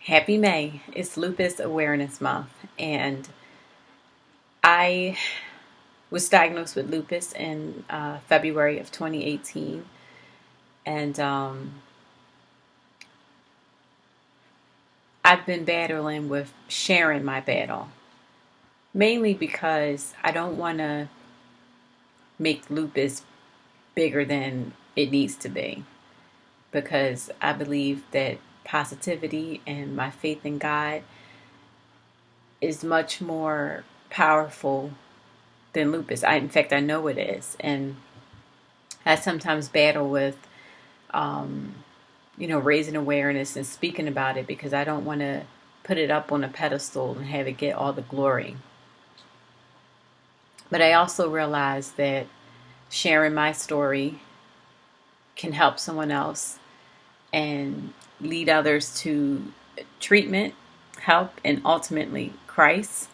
Happy May. It's Lupus Awareness Month, and I was diagnosed with lupus in February of 2018, and I've been battling with sharing my battle, mainly because I don't want to make lupus bigger than it needs to be, because I believe that positivity and my faith in God is much more powerful than lupus. In fact, I know it is, and I sometimes battle with, raising awareness and speaking about it because I don't want to put it up on a pedestal and have it get all the glory. But I also realize that sharing my story can help someone else and lead others to treatment, help, and ultimately Christ.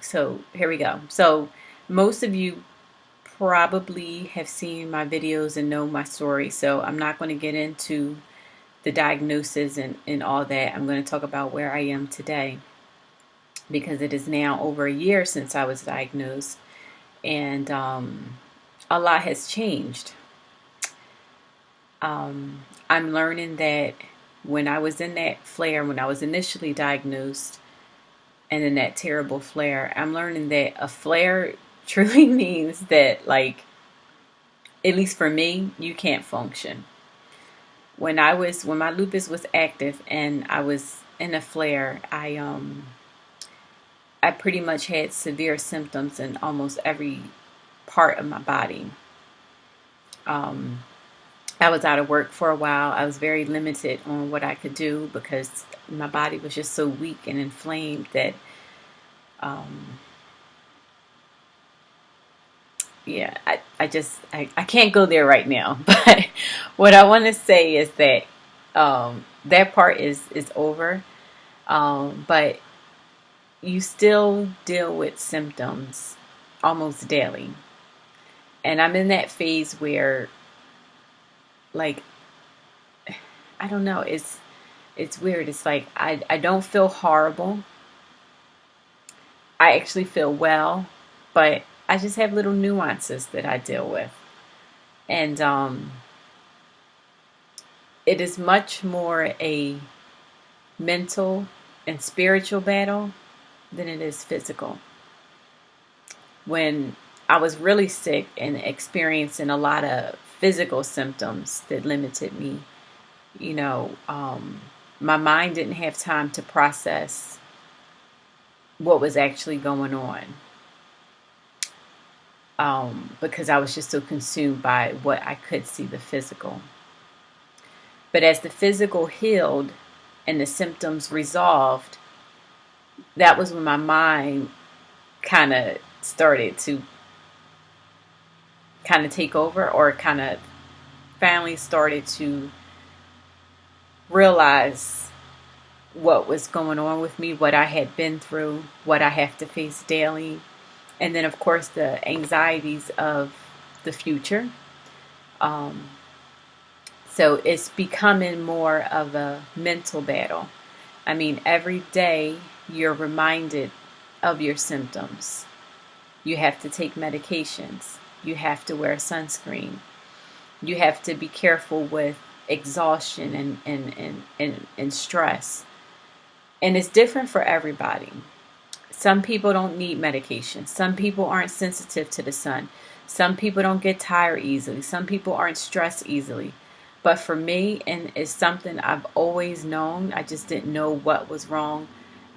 So here we go. So most of you probably have seen my videos and know my story. So I'm not going to get into the diagnosis and all that. I'm going to talk about where I am today, because it is now over a year since I was diagnosed, and a lot has changed. I'm learning that when I was in that flare, when I was initially diagnosed, and in that terrible flare, I'm learning that a flare truly means that, like, at least for me, you can't function. When my lupus was active and I was in a flare, I pretty much had severe symptoms in almost every part of my body. I was out of work for a while. I was very limited on what I could do because my body was just so weak and inflamed that, I can't go there right now. But what I want to say is that that part is over. But you still deal with symptoms almost daily. And I'm in that phase where, like, I don't know, it's weird. It's like I don't feel horrible. I actually feel well, but I just have little nuances that I deal with. And it is much more a mental and spiritual battle than it is physical. When I was really sick and experiencing a lot of physical symptoms that limited me, my mind didn't have time to process what was actually going on, because I was just so consumed by what I could see, the physical. But as the physical healed and the symptoms resolved, that was when my mind kind of started to kind of take over, or kind of finally started to realize what was going on with me, what I had been through, what I have to face daily, and then of course the anxieties of the future. So it's becoming more of a mental battle. I mean, every day you're reminded of your symptoms. You have to take medications. You have to wear sunscreen. You have to be careful with exhaustion and stress. And it's different for everybody. Some people don't need medication. Some people aren't sensitive to the sun. Some people don't get tired easily. Some people aren't stressed easily. But for me, and it's something I've always known, I just didn't know what was wrong.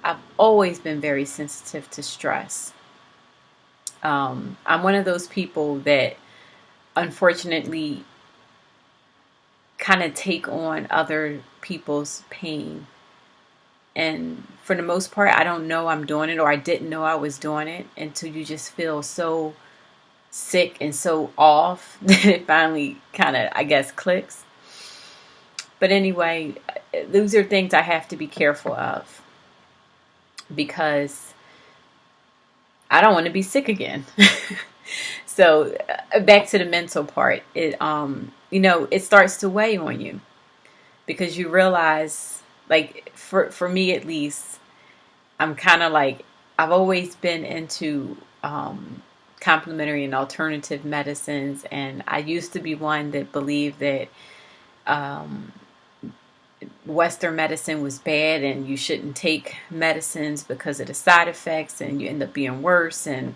I've always been very sensitive to stress. I'm one of those people that unfortunately kind of take on other people's pain. And for the most part, I don't know I'm doing it, or I didn't know I was doing it until you just feel so sick and so off that it finally kind of, I guess, clicks. But anyway, those are things I have to be careful of, because I don't want to be sick again. So back to the mental part, it starts to weigh on you. because you realize, like, for me at least, I'm kind of like, I've always been into complementary and alternative medicines, and I used to be one that believed that um, Western medicine was bad and you shouldn't take medicines because of the side effects and you end up being worse and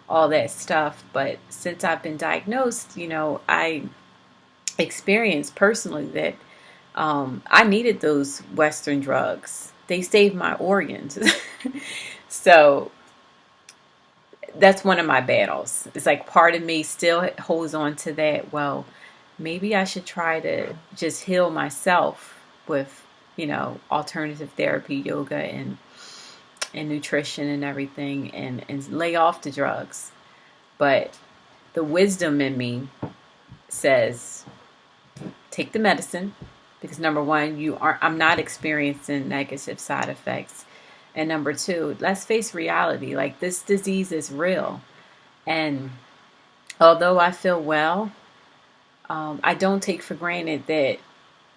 all that stuff. But since I've been diagnosed, I experienced personally that I needed those Western drugs. They saved my organs. So that's one of my battles. It's like part of me still holds on to that. Well, maybe I should try to just heal myself with, alternative therapy, yoga, and nutrition and everything, and lay off the drugs. But the wisdom in me says, take the medicine, because number one, I'm not experiencing negative side effects. And number two, let's face reality. Like, this disease is real. And although I feel well, I don't take for granted that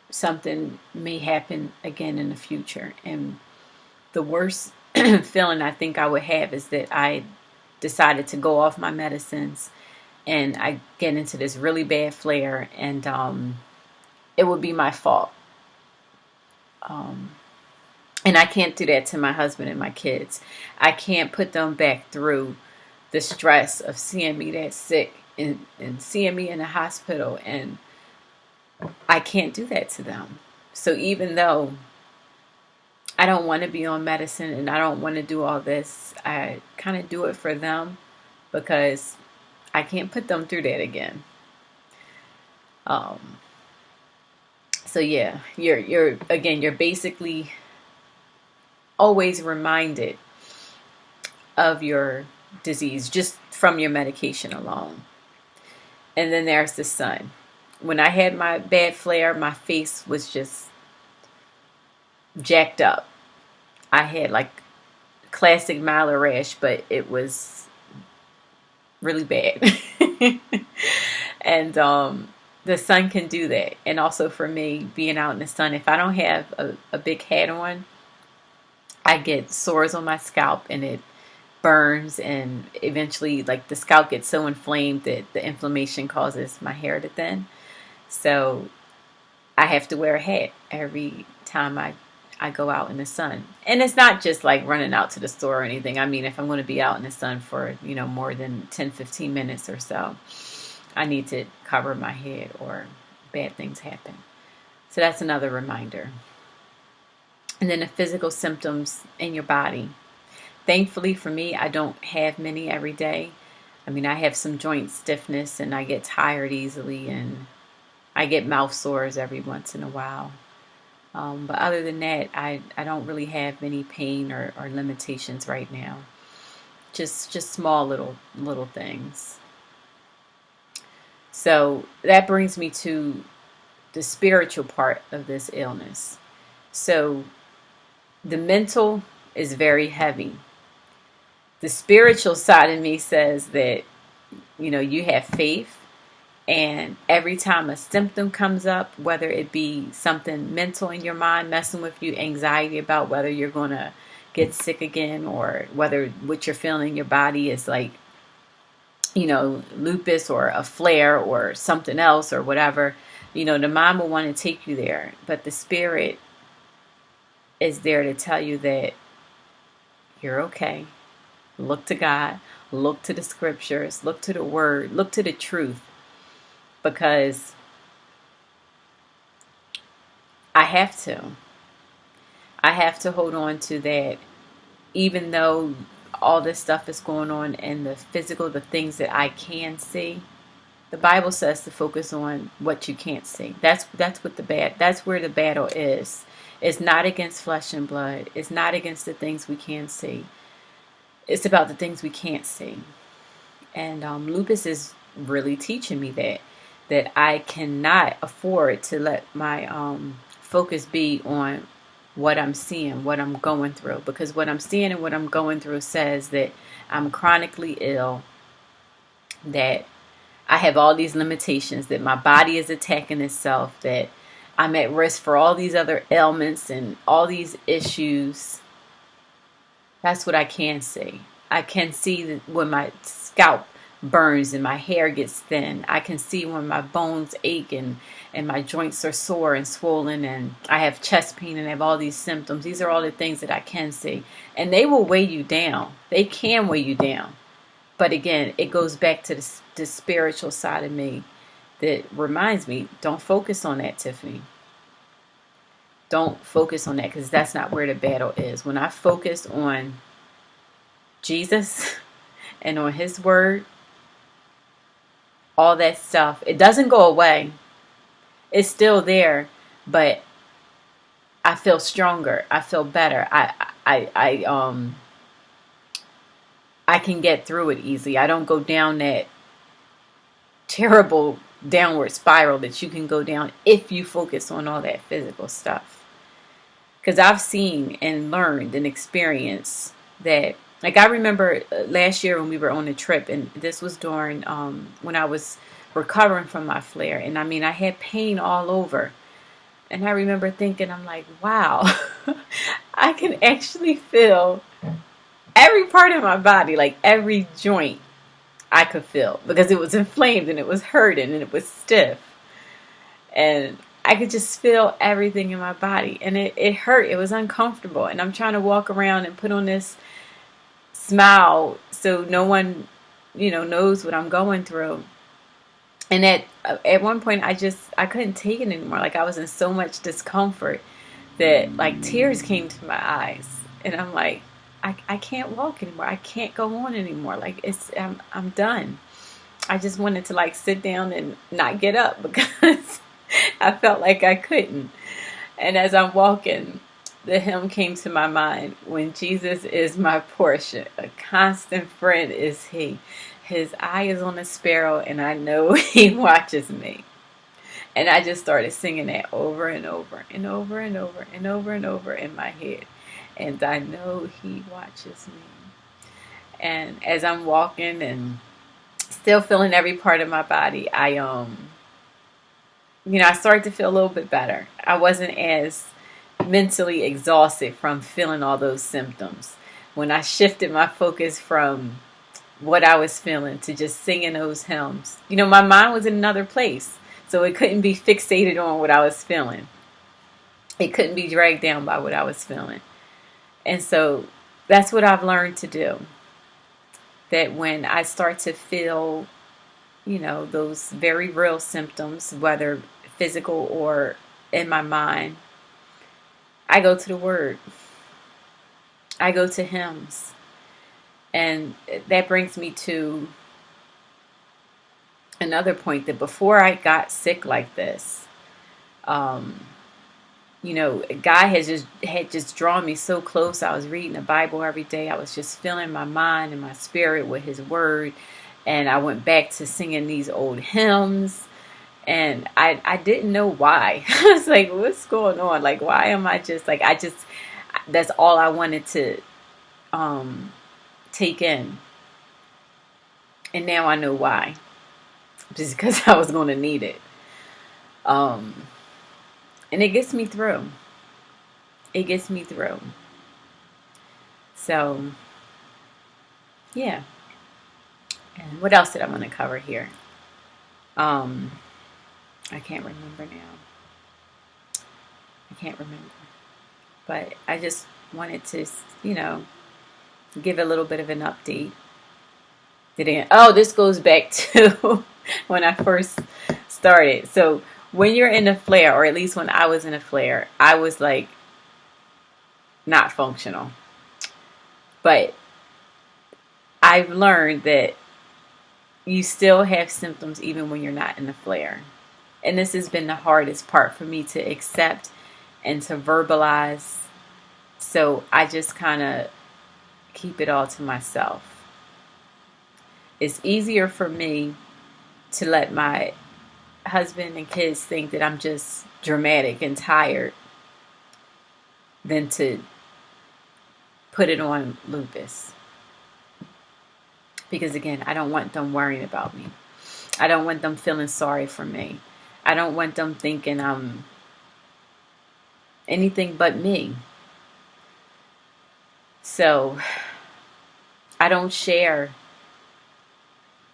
something may happen again in the future. And the worst feeling I think I would have is that I decided to go off my medicines and I get into this really bad flare, and it would be my fault. And I can't do that to my husband and my kids. I can't put them back through the stress of seeing me that sick and seeing me in the hospital, and I can't do that to them. So even though I don't want to be on medicine and I don't want to do all this, I kind of do it for them because I can't put them through that again. So yeah, you're basically always reminded of your disease just from your medication alone. And then there's the sun. When I had my bad flare, my face was just jacked up. I had like classic mild rash, but it was really bad. And the sun can do that. And also for me, being out in the sun, if I don't have a big hat on, I get sores on my scalp and it burns, and eventually like the scalp gets so inflamed that the inflammation causes my hair to thin. So I have to wear a hat every time I go out in the sun. And it's not just like running out to the store or anything. I mean, if I'm going to be out in the sun for, more than 10-15 minutes or so, I need to cover my head or bad things happen. So that's another reminder. And then the physical symptoms in your body. Thankfully for me, I don't have many every day. I mean, I have some joint stiffness and I get tired easily, and I get mouth sores every once in a while. But other than that, I don't really have any pain or limitations right now. Just small little things. So that brings me to the spiritual part of this illness. So the mental is very heavy. The spiritual side of me says that, you have faith, and every time a symptom comes up, whether it be something mental in your mind messing with you, anxiety about whether you're going to get sick again, or whether what you're feeling in your body is like, lupus or a flare or something else or whatever, the mind will want to take you there. But the spirit is there to tell you that you're okay. Look to God, look to the scriptures, look to the word, look to the truth, because I have to hold on to that, even though all this stuff is going on in the physical, the things that I can see. The Bible says to focus on what you can't see. That's where the battle is. It's not against flesh and blood. It's not against the things we can see. It's about the things we can't see. And lupus is really teaching me that I cannot afford to let my focus be on what I'm seeing, what I'm going through. Because what I'm seeing and what I'm going through says that I'm chronically ill, that I have all these limitations, that my body is attacking itself, that I'm at risk for all these other ailments and all these issues. That's what I can see. I can see that when my scalp burns and my hair gets thin. I can see when my bones ache and my joints are sore and swollen, and I have chest pain and I have all these symptoms. These are all the things that I can see. And they will weigh you down. They can weigh you down. But again, it goes back to the spiritual side of me that reminds me, don't focus on that, Tiffany. Don't focus on that, because that's not where the battle is. When I focus on Jesus and on his word, all that stuff, it doesn't go away. It's still there, but I feel stronger. I feel better. I can get through it easily. I don't go down that terrible downward spiral that you can go down if you focus on all that physical stuff. Because I've seen and learned and experienced that. Like, I remember last year when we were on a trip, and this was during when I was recovering from my flare, and I mean, I had pain all over. And I remember thinking, I'm like, wow, I can actually feel every part of my body, like every joint I could feel, because it was inflamed and it was hurting and it was stiff. And I could just feel everything in my body, and it hurt. It was uncomfortable. And I'm trying to walk around and put on this smile so no one, knows what I'm going through. And at one point I couldn't take it anymore. Like, I was in so much discomfort that like tears came to my eyes, and I'm like, I can't walk anymore. I can't go on anymore. Like, I'm done. I just wanted to like sit down and not get up because I felt like I couldn't. And as I'm walking, the hymn came to my mind: when Jesus is my portion, a constant friend is he. His eye is on the sparrow, and I know he watches me. And I just started singing that over and over and over and over and over and over in my head. And I know he watches me. And as I'm walking and still feeling every part of my body, I started to feel a little bit better. I wasn't as mentally exhausted from feeling all those symptoms. When I shifted my focus from what I was feeling to just singing those hymns, my mind was in another place. So it couldn't be fixated on what I was feeling. It couldn't be dragged down by what I was feeling. And so that's what I've learned to do. That when I start to feel, those very real symptoms, whether physical or in my mind, I go to the Word. I go to hymns. And that brings me to another point, that before I got sick like this, God had just drawn me so close. I was reading the Bible every day. I was just filling my mind and my spirit with his word. And I went back to singing these old hymns. And I didn't know why. I was like, what's going on? Like, why am I just like, that's all I wanted to take in. And now I know why. Just because I was going to need it. And it gets me through. It gets me through. So, yeah. And what else did I want to cover here? I can't remember now. I can't remember. But I just wanted to, give a little bit of an update. This goes back to when I first started. So when you're in a flare, or at least when I was in a flare, I was like not functional. But I've learned that you still have symptoms even when you're not in a flare. And this has been the hardest part for me to accept and to verbalize. So I just kind of keep it all to myself. It's easier for me to let my husband and kids think that I'm just dramatic and tired than to put it on Lupus. Because again, I don't want them worrying about me. I don't want them feeling sorry for me. I don't want them thinking I'm anything but me. So I don't share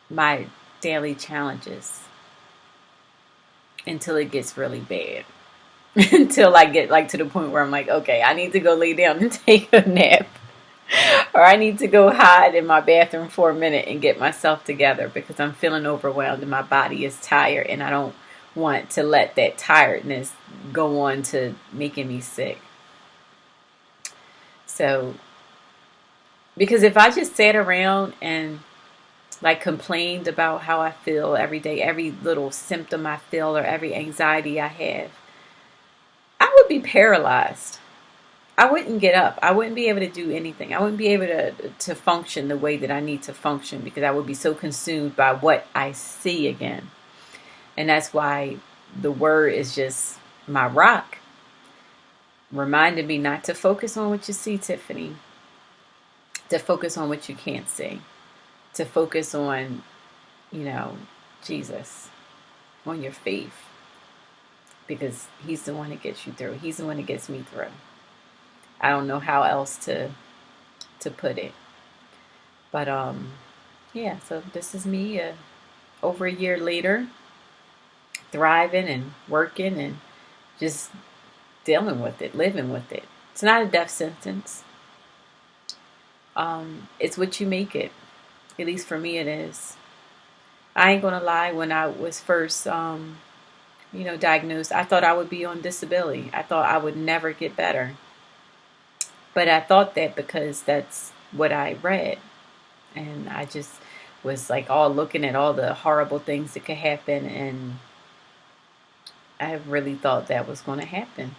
my daily challenges until it gets really bad. Until I get like to the point where I'm like, okay, I need to go lay down and take a nap. Or I need to go hide in my bathroom for a minute and get myself together because I'm feeling overwhelmed and my body is tired and I don't want to let that tiredness go on to making me sick. So, because if I just sat around and like complained about how I feel every day, every little symptom I feel or every anxiety I have, I would be paralyzed. I wouldn't get up. I wouldn't be able to do anything. I wouldn't be able to function the way that I need to function because I would be so consumed by what I see again. And that's why the word is just my rock. Reminding me not to focus on what you see, Tiffany. To focus on what you can't see. To focus on, Jesus. On your faith. Because he's the one that gets you through. He's the one that gets me through. I don't know how else to put it. But yeah, so this is me over a year later, thriving and working and just dealing with it, living with it. It's not a death sentence. It's what you make it. At least for me it is. I ain't gonna lie, when I was first diagnosed, I thought I would be on disability. I thought I would never get better. But I thought that because that's what I read. And I just was like all looking at all the horrible things that could happen. And I really thought that was going to happen.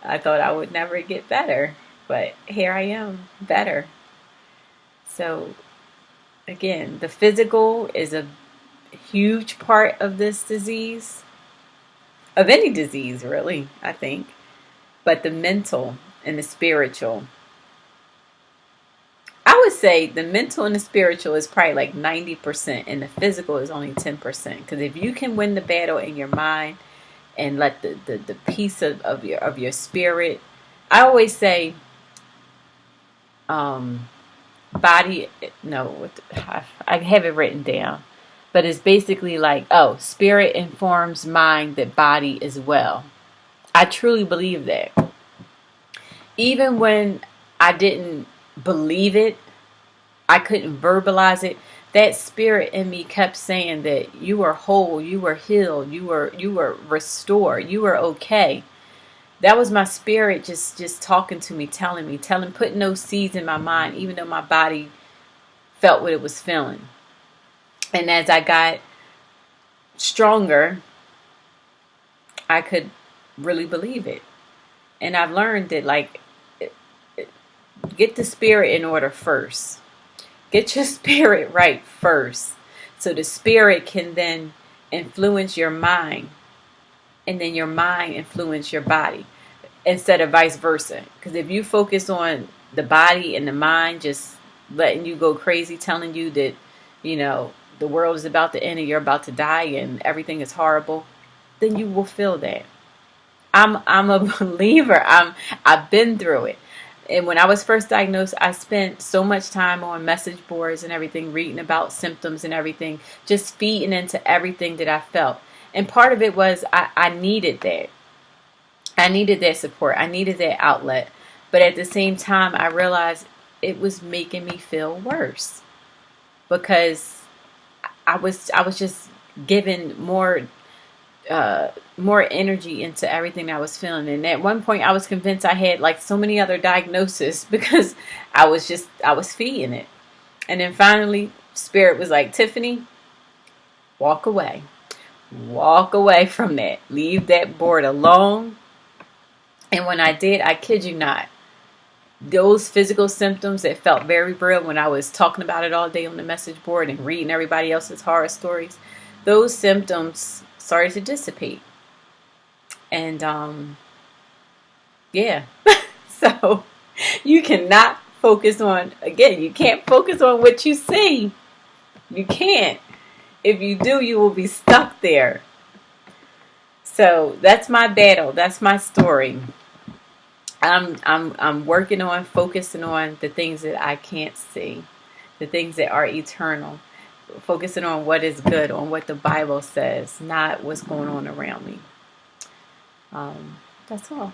I thought I would never get better. But here I am, better. So, again, the physical is a huge part of this disease. Of any disease, really, I think. But the mental and the spiritual, I would say the mental and the spiritual is probably like 90% and the physical is only 10%. Because if you can win the battle in your mind and let the peace of your spirit, I always say body, no, I have it written down. But it's basically like, spirit informs mind that body is well. I truly believe that. Even when I didn't believe it, I couldn't verbalize it, that spirit in me kept saying that you were whole, you were healed, you were restored, you were okay. That was my spirit just talking to me, putting those seeds in my mind, even though my body felt what it was feeling. And as I got stronger, I could really believe it. And I've learned that get the spirit in order first. Get your spirit right first. So the spirit can then influence your mind. And then your mind influence your body. Instead of vice versa. Because if you focus on the body and the mind just letting you go crazy, telling you that, the world is about to end and you're about to die and everything is horrible, then you will feel that. I'm a believer. I've been through it. And when I was first diagnosed, I spent so much time on message boards and everything, reading about symptoms and everything, just feeding into everything that I felt. And part of it was I needed that. I needed that support. I needed that outlet. But at the same time, I realized it was making me feel worse because I was just giving more energy into everything I was feeling. And at one point I was convinced I had like so many other diagnoses because I was feeding it. And then finally spirit was like, Tiffany, walk away from that, leave that board alone. And when I did, I kid you not, those physical symptoms that felt very real when I was talking about it all day on the message board and reading everybody else's horror stories, those symptoms started to dissipate. And yeah. So you cannot focus on, again, you can't focus on what you see. You can't. If you do, you will be stuck there. So that's my battle. That's my story. I'm working on focusing on the things that I can't see, the things that are eternal, focusing on what is good, on what the Bible says, not what's going on around me. That's all.